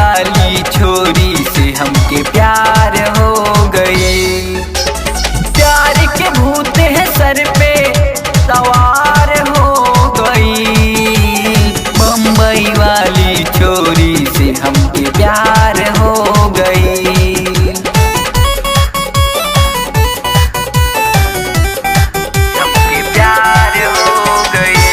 वाली छोरी से हमके प्यार हो गई। प्यार के भूत है सर पे सवार हो गई। बम्बई वाली छोरी से हमके प्यार हो गई। हमके प्यार हो गई।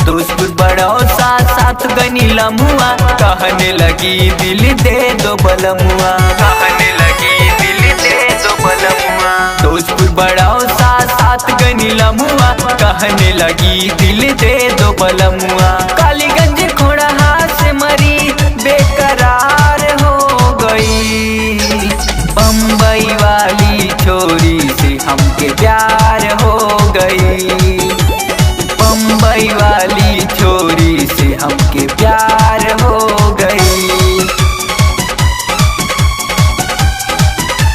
दोस्त बड़ौसा साथ गनी लम्हुआ कहने लगी दिल दे दो बलमुआ। कहने लगी दिल दे दो बलमुआ। दोस्त बड़ौसा साथ गनी लम्हुआ कहने लगी दिल दे दो बलमुआ। कालीगंज खोड़हा से मरी बेकरार हो गई। बम्बई वाली छोरी से हमके प्यार हो गई। बम्बई वाली छोरी से हमके प्यार हो गई।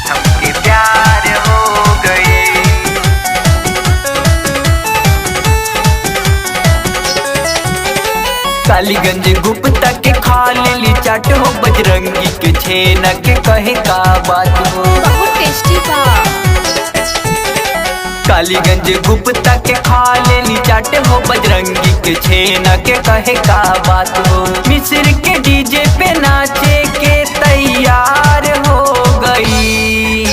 हमके प्यार हो गई। कालीगंज गुप्ता के खा लेली चाट हो। बजरंगी के छेना के कहे का बात हो। बहुत टेस्टी बा। कालीगंज गुप्ता के खा लेली चाट हो। बजरंगी के छेना के कहे का बात हो। मिस्र के डीजे पे नाचे के तैयार हो गई।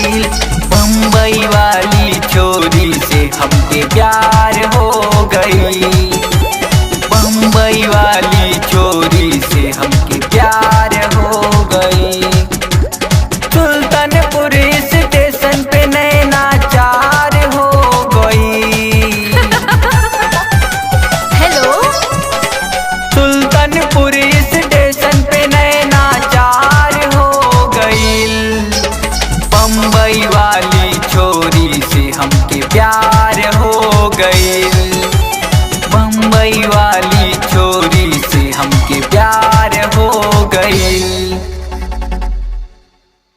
बम्बई वाली छोरी से हमके प्यार हो गई। बम्बई वाली छोरी से हमके प्यार हो गई। सुल्तानपुर स्टेशन पे नैना चार हो गई। हेलो। सुल्तानपुर स्टेशन पे नैना चार हो गई। बम्बई वाली छोरी से हमके प्यार हो गई। बम्बई वाली छोरी से हमके प्यार हो गई।